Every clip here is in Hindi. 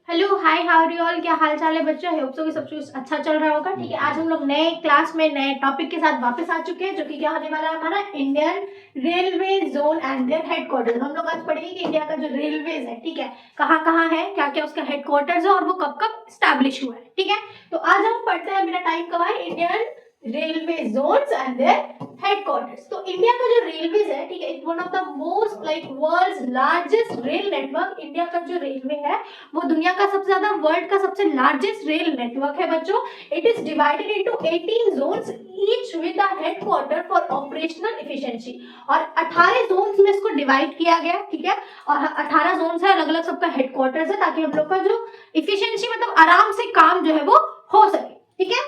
Hello hi how are you all. क्या हाल चाल है बच्चों। होप सो कि सब कुछ अच्छा चल रहा होगा। ठीक है, आज हम लोग नए क्लास में नए टॉपिक के साथ वापस आ चुके हैं, जो कि क्या होने वाला है हमारा Indian railway zone and their headquarters. हम लोग आज पढ़ेंगे कि इंडिया का जो रेलवेज है, ठीक है, कहाँ कहाँ है, क्या क्या उसका हेडक्वार्टर्स है और वो कब कब स्टैब्लिश हुआ है। ठीक है, तो आज हम पढ़ते हैं बिना टाइम गवाए Indian railway zones and their headquarters. तो इंडिया का जो रेलवेज है, ठीक है, it's one of the most like world's largest rail network. India का जो रेलवे है वो दुनिया का सबसे ज्यादा वर्ल्ड का सबसे लार्जेस्ट रेल नेटवर्क है बच्चों। It is divided into 18 zones each with a headquarter for operational efficiency. और 18 जोन्स में इसको डिवाइड किया गया, ठीक है, और 18 जोन्स है, अलग अलग सबका हेडक्वार्टर्स है, ताकि हम लोग का जो एफिशिएंसी मतलब आराम से काम जो है वो हो सके। ठीक है,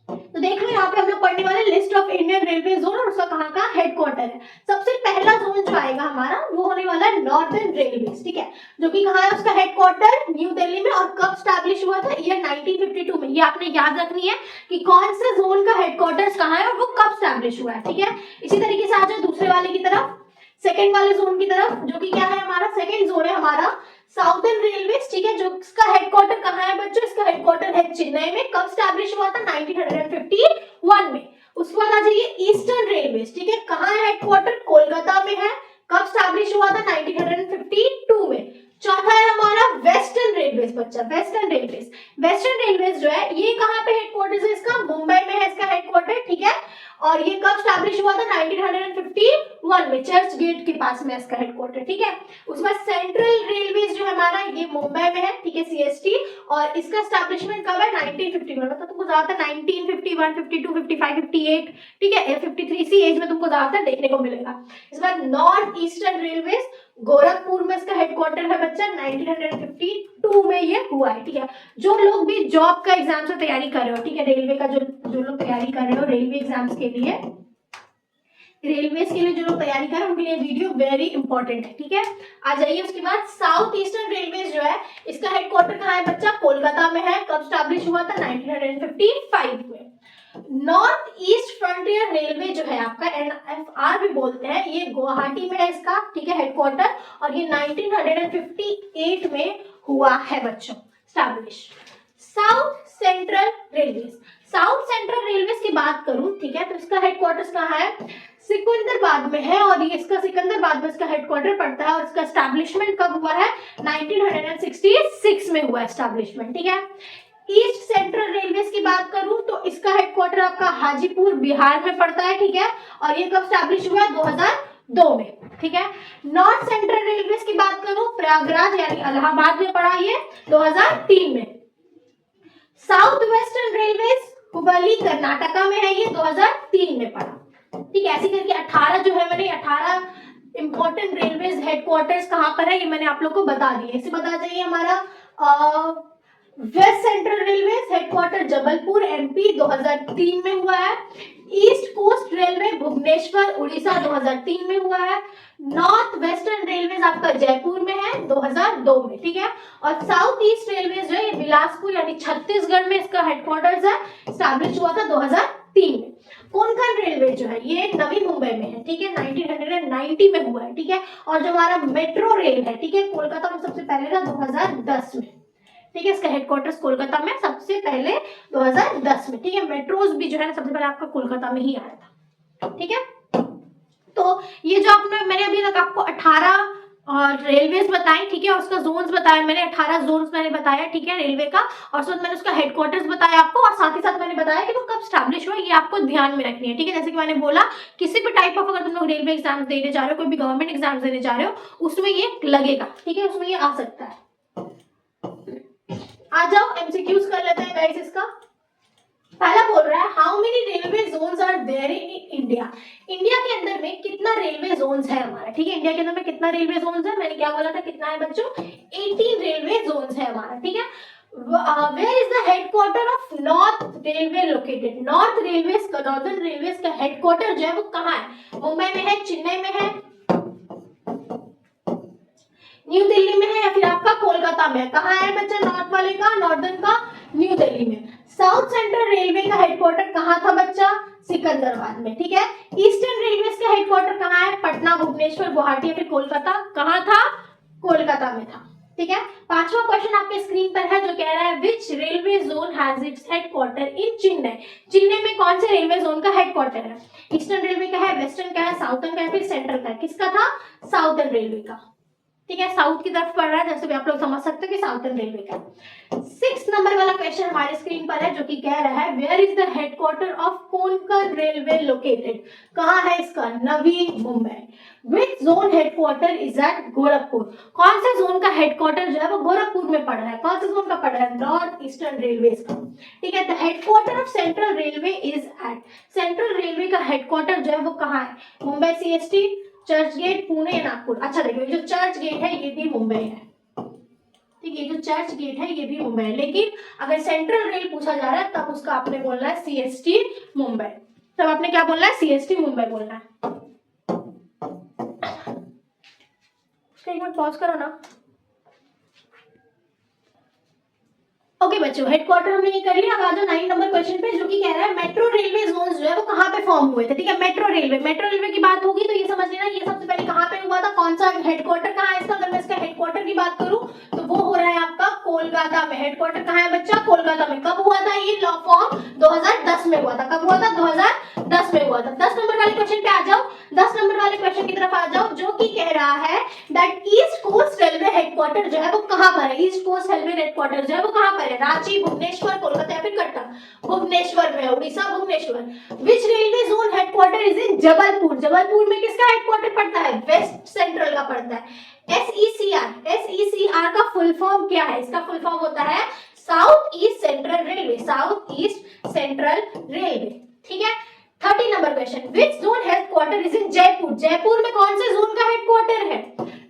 तो देख लो यहाँ पे हम लोग पढ़ने वाले list of Indian railway zone और उसका कहाँ का हेडक्वार्टर है। सबसे पहला जोन जो आएगा हमारा वो होने वाला है नॉर्दर्न रेलवे, ठीक है, जो कि कहाँ है उसका हेडक्वार्टर न्यू दिल्ली में। और कब स्टैब्लिश हुआ था, ईयर 1952 में। ये आपने याद रखनी है कि कौन से जोन का हेडक्वार्टर कहाँ है और वो कब स्टैब्लिश हुआ है। ठीक है, इसी तरीके से आ जाओ दूसरे वाले की तरफ, सेकेंड वाले जोन की तरफ, जो कि क्या है हमारा सेकेंड जोन है हमारा साउथर्न रेलवे। ठीक है, जो इसका हेडक्वार्टर कहाँ है बच्चों, इसका हेडक्वार्टर है चेन्नई में। कब स्टैब्लिश हुआ था, 1951 में। उसके बाद आ जाइए ईस्टर्न रेलवे, ठीक है, कहाँ है हेडक्वार्टर, कोलकाता में है। कब स्टैब्लिश हुआ था, 1952 में। चौथा है हमारा वेस्टर्न रेलवेज बच्चा, वेस्टर्न रेलवेज। वेस्टर्न रेलवेज जो है ये कहाँ पे हेडक्वार्टर है इसका, मुंबई में है इसका हेडक्वार्टर। ठीक है, और ये कब स्टैब्लिश हुआ था, 1951 में, चर्च गेट के पास में इसका हेडक्वार्टर। ठीक है, उसके बाद सेंट्रल रेलवेज जो है हमारा ये मुंबई में है, ठीक है, सीएसटी। और इसका स्टैब्लिशमेंट कब है, 1951 मतलब तुमको ज्यादातर 1951, 52, 55, 58, ठीक है, 53 सी एज में तुमको ज्यादातर देखने को मिलेगा। इसके बाद नॉर्थ ईस्टर्न रेलवेज गोरखपुर में इसका हेडक्वार्टर है बच्चा, 1952 में ये हुआ है। ठीक है, जो लोग भी जॉब का एग्जाम से तैयारी कर रहे हो, ठीक है, रेलवे का जो लोग तैयारी कर रहे हो रेलवे एग्जाम्स के लिए, रेलवेज के लिए जो लोग तैयारी कर रहे हैं उनके लिए वीडियो वेरी इंपॉर्टेंट है। ठीक है, आ जाइए उसके बाद साउथ ईस्टर्न रेलवेज जो है इसका हेडक्वार्टर कहाँ है बच्चा, कोलकाता में है। कब स्टैब्लिश हुआ था, 1955 में। नॉर्थ ईस्ट फ्रंटियर रेलवे जो है आपका एनएफआर भी बोलते हैं, ये गुवाहाटी में है इसका, ठीक है, हेडक्वार्टर। और ये 1958 में हुआ है बच्चों establish. South central railways, south central railways की बात करूं, ठीक है, तो इसका हेडक्वार्टर्स कहाँ है, सिकंदराबाद में है। और ये इसका सिकंदराबाद में इसका हेडक्वार्टर पड़ता है। और इसका एस्टैब्लिशमेंट कब हुआ है, 1966 में हुआ एस्टैब्लिशमेंट। ठीक है, ईस्ट सेंट्रल रेलवेज की बात करूं तो इसका हेडक्वार्टर आपका हाजीपुर बिहार में पड़ता है। ठीक है, और ये कब स्टैब्लिश हुआ, 2002 में। ठीक है, नॉर्थ सेंट्रल रेलवेज की बात करूं प्रयागराज यानी इलाहाबाद में पड़ा ये 2003 में। South western railways Hubli Karnataka में है, ये 2003 में पड़ा। ठीक है, ऐसे करके 18 जो है मैंने 18 इंपॉर्टेंट रेलवेज हेडक्वार्टर्स कहां पर है ये मैंने आप लोग को बता दिए। इसे बता जाइए हमारा West Central Railway headquarter Jabalpur MP 2003 में हुआ है। East coast Railway Bhubaneswar Orissa 2003 में हुआ है। नॉर्थ वेस्टर्न रेलवे आपका जयपुर में है 2002 में। ठीक है, और साउथ ईस्ट रेलवे जो है ये बिलासपुर यानी छत्तीसगढ़ में इसका हेडक्वार्टर्स है, स्टैब्लिश हुआ था 2003 में। कोंकण रेलवे जो है ये नवी मुंबई में है, ठीक है, 1990 में हुआ है। ठीक है, और जो हमारा मेट्रो रेल है, ठीक है, कोलकाता में सबसे पहले था 2010 में। ठीक है, इसका हेडक्वार्टर्स कोलकाता में सबसे पहले 2010 में। ठीक है, मेट्रोज भी जो है ना सबसे पहले आपका कोलकाता में ही आया था। ठीक है, तो ये जो मैंने अभी तक आपको 18 और रेलवेज बताए, ठीक है, और उसका जोन्स बताया मैंने, 18 जोन्स मैंने बताया, ठीक है, रेलवे का। और उसमें मैंने उसका हेडक्वार्टर्स बताया आपको, और साथ ही साथ मैंने बताया कि वो कब स्टैब्लिश हुआ, ये आपको ध्यान में रखनी है। ठीक है, जैसे कि मैंने बोला किसी भी टाइप ऑफ अगर तुम लोग रेलवे एग्जाम देने जा रहे हो, कोई भी गवर्नमेंट एग्जाम देने जा रहे हो, उसमें ये लगेगा। ठीक है, उसमें ये आ सकता है। आ जाओ एमसीक्यूज कर लेते हैं गाइस इसका। पहला बोल रहा है how many railway zones are there in India. India के अंदर में कितना रेलवे जोन्स है हमारा। ठीक है, इंडिया के अंदर में कितना रेलवे जोन्स है, मैंने क्या बोला था कितना है बच्चों, 18 रेलवे जोन्स है हमारा। ठीक है, where is the headquarter of North Railway located. North Railways का, नॉर्दर्न रेलवेज का हेडक्वार्टर जो है वो कहाँ है, मुंबई में है, चेन्नई में है, न्यू दिल्ली में है, या फिर आपका कोलकाता में। कहाँ है बच्चा नॉर्थ वाले का, नॉर्दर्न का न्यू दिल्ली में। साउथ सेंट्रल रेलवे का हेडक्वार्टर कहाँ था बच्चा, सिकंदराबाद में। ठीक है, ईस्टर्न रेलवे का हेडक्वार्टर कहाँ है, पटना, भुवनेश्वर, गुवाहाटी या फिर कोलकाता। कहाँ था, कोलकाता में था। ठीक है। पांचवा क्वेश्चन आपके स्क्रीन पर है जो कह रहा है विच railway zone has its headquarter in Chennai. Chennai में कौन से रेलवे जोन का हेडक्वार्टर है? ईस्टर्न रेलवे का है, वेस्टर्न का है, साउथर्न का है, फिर सेंट्रल का है? किसका था? साउथर्न रेलवे का। ठीक है, साउथ की तरफ पड़ रहा है, जैसे भी आप लोग समझ सकते हो कि साउथर्न रेलवे का। 6 नंबर वाला क्वेश्चन हमारे स्क्रीन पर है जो कि कह रहा है where is the headquarter of Konkan railway located. कहाँ है इसका? Navi Mumbai. Which zone headquarter is at Gorakhpur. कौन से जोन का हेडक्वार्टर जो है वो गोरखपुर में पड़ रहा है? कौन से जोन का पड़ रहा है? नॉर्थ ईस्टर्न रेलवे का। ठीक है, the headquarter of central railway is at. Central railway का हेडक्वार्टर जो है वो कहाँ है? मुंबई सीएसटी, चर्च गेट, पुणे या नागपुर? अच्छा देखिए, जो चर्च गेट है ये भी मुंबई है। ठीक है, जो चर्च गेट है ये भी मुंबई है, लेकिन अगर सेंट्रल रेल पूछा जा रहा है तब उसका आपने बोलना है सीएसटी मुंबई। तब आपने क्या बोलना है? सीएसटी मुंबई बोलना है। उसका एक मिनट पॉज करो ना। ओके बच्चों, हेडक्वार्टर हमने ये कर लिया। अब आ जाओ 9 नंबर क्वेश्चन पे जो कि कह रहा है मेट्रो रेलवे जोन्स जो है वो कहाँ पे फॉर्म हुए थे। ठीक है, मेट्रो रेलवे की बात होगी तो ये समझ लेना ये सबसे पहले कहाँ पे हुआ था, कौन सा हेडक्वार्टर कहाँ है इसका। अगर मैं इसका हेडक्वार्टर की बात करूं तो वो हो रहा है आपका कोलकाता में। हेडक्वार्टर कहाँ है बच्चा? कोलकाता में। कब हुआ था ये लॉ फॉर्म? 2010 में हुआ था। कब हुआ था? 2010 में हुआ था। 10 नंबर वाले क्वेश्चन पे आ जाओ। 10 नंबर वाले क्वेश्चन की तरफ आ जाओ जो कि कह रहा है that east coast railway headquarter जो है वो कहाँ पर है? ईस्ट कोस्ट रेलवे हेडक्वार्टर जो है वो कहाँ पर है? रांची, भुवनेश्वर, कोलकाता या फिर कटक? भुवनेश्वर में है, Orissa Bhubaneswar. Which railway zone headquarter is in Jabalpur. Jabalpur में किसका हेडक्वार्टर पड़ता है? वेस्ट सेंट्रल का पड़ता है। SECR का फुल फॉर्म क्या है? इसका फुल फॉर्म होता है south east central railway. South east central railway. ठीक है। 30 number question, which zone headquarter is in Jaipur. Jaipur में कौन से जोन का हेडक्वार्टर है?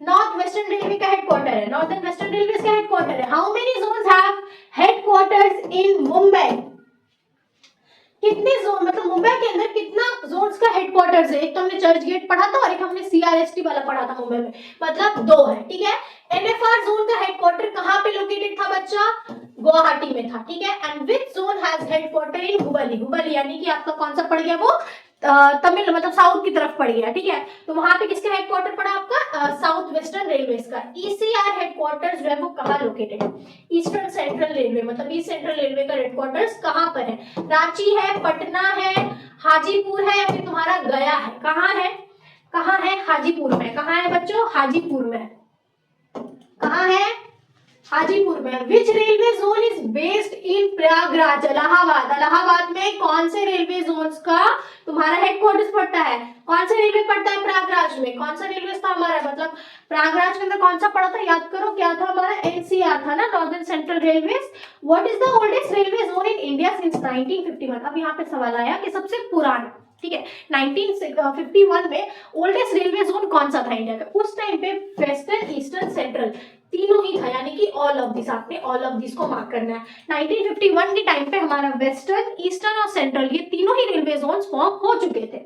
नॉर्थ वेस्टर्न रेलवे का हेडक्वार्टर है। नॉर्दर्न वेस्टर्न रेलवे का हेडक्वार्टर है। How many zones have headquarters in Mumbai? कितने जोन, मतलब मुंबई के अंदर कितना जोन्स का हेडक्वार्टर्स है? एक तो हमने चर्च गेट पढ़ा था और एक हमने CRST वाला पढ़ा था मुंबई में, मतलब 2 है। ठीक है। NFR जोन का हेडक्वार्टर कहाँ पे लोकेटेड था बच्चा? गुवाहाटी में था। ठीक है। And which zone has headquarter in Hubli. Hubli यानी कि आपका कौन सा पड़ गया वो? तमिल, मतलब साउथ की तरफ पड़ गया। ठीक है, तो वहां पे किसका हेडक्वार्टर पड़ा आपका? साउथ वेस्टर्न रेलवे का। ECR हेडक्वार्टर्स जो है वो कहाँ लोकेटेड है? ईस्टर्न सेंट्रल रेलवे, मतलब ईस्ट सेंट्रल रेलवे का हेडक्वार्टर्स कहाँ पर है? रांची है, पटना है, हाजीपुर है या फिर तुम्हारा गया है? कहाँ है? कहाँ है? हाजीपुर में। कहाँ है बच्चों? हाजीपुर में। कहाँ है? हाजीपुर में। विच railway zone is based in Prayagraj. Allahabad. Allahabad में कौन से रेलवे जोन का तुम्हारा हेडक्वार्टर्स पड़ता है? कौन सा रेलवे पड़ता है प्रयागराज में? कौन सा रेलवे था हमारा, मतलब प्रयागराज के अंदर कौन सा पड़ा था? याद करो, क्या था हमारा? NCR था ना, northern central railway. What is the oldest railway zone in India since 1951? अब यहाँ पे सवाल आया कि सबसे पुराना। ठीक है, 1951 में ओल्डेस्ट रेलवे जोन कौन सा था इंडिया का? उस टाइम पे वेस्टर्न, ईस्टर्न, सेंट्रल तीनों ही था, यानी कि ऑल ऑफ दिस। आपने ऑल ऑफ दिस को मार्क करना है। 1951 के टाइम पे हमारा वेस्टर्न, ईस्टर्न और सेंट्रल ये तीनों ही रेलवे जोन फॉर्म हो चुके थे।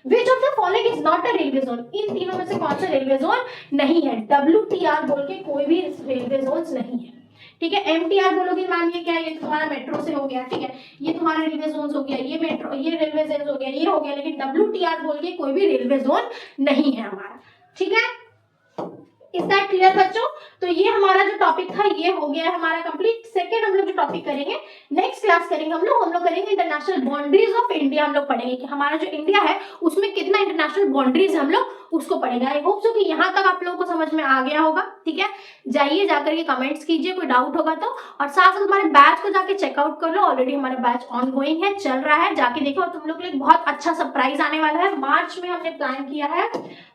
Which of the following is not a railway zone. इन तीनों में से कौन सा रेलवे जोन नहीं है? WTR बोल के कोई भी रेलवे जोन नहीं है। ठीक है। MTR बोलोगे, मानिए क्या, ये तुम्हारा मेट्रो से हो गया। ठीक है, ये तुम्हारा रेलवे जोन हो गया, ये मेट्रो, ये रेलवे जोन हो गया, ये हो गया, लेकिन WTR बोल के कोई भी रेलवे जोन नहीं है हमारा। ठीक है, इज दैट क्लियर बच्चों? तो ये हमारा जो टॉपिक था ये हो गया है हमारा कंप्लीट। सेकंड हम लोग जो टॉपिक करेंगे नेक्स्ट क्लास करेंगे हम लोग करेंगे इंटरनेशनल बाउंड्रीज ऑफ इंडिया। हम लोग पढ़ेंगे कि हमारा जो इंडिया है उसमें कितना इंटरनेशनल बाउंड्रीज हम लोग उसको पढ़ेंगे। आई होप सो कि यहाँ तक आप लोगों को समझ में आ गया होगा। ठीक है, जाइए जाकर के कमेंट्स कीजिए कोई डाउट होगा तो, और साथ साथ हमारे बैच को जाके चेकआउट कर लो। ऑलरेडी हमारा बैच ऑन गोइंग है, चल रहा है, जाके देखो। और तुम लोग के लिए बहुत अच्छा सरप्राइज आने वाला है। मार्च में हमने प्लान किया है,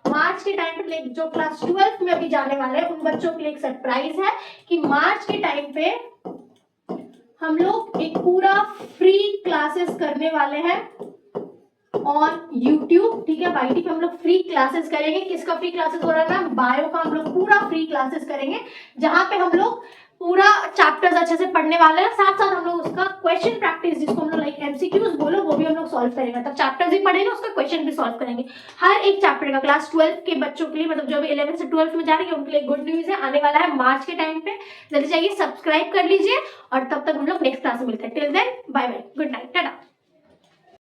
मार्च के टाइम पे जो क्लास 12 में अभी जाने वाले हैं उन बच्चों के लिए एक सरप्राइज है कि मार्च के टाइम पे हम लोग एक पूरा फ्री क्लासेस करने वाले हैं ऑन YouTube। ठीक है, YT पे हम लोग फ्री क्लासेस करेंगे। किसका फ्री क्लासेस हो रहा है मैम? बायो का हम लोग पूरा फ्री क्लासेस करेंगे, जहां पे हम लोग पूरा चैप्टर्स अच्छे से पढ़ने वाले हैं। साथ साथ हम लोग उसका क्वेश्चन प्रैक्टिस, जिसको हम लोग लाइक MCQs बोलो, वो भी हम लोग सॉल्व करेंगे। मतलब चैप्टर्स ही पढ़ेंगे, उसका क्वेश्चन भी सॉल्व करेंगे हर एक चैप्टर का। क्लास 12 के बच्चों के लिए, मतलब जो भी 11 से 12 में जा रहे हैं उनके लिए गुड न्यूज है, आने वाला है मार्च के टाइम पे। जल्दी जाइए सब्सक्राइब कर लीजिए और तब तक हम लोग नेक्स्ट क्लास में मिलते हैं। Till then bye bye, good night, Tata.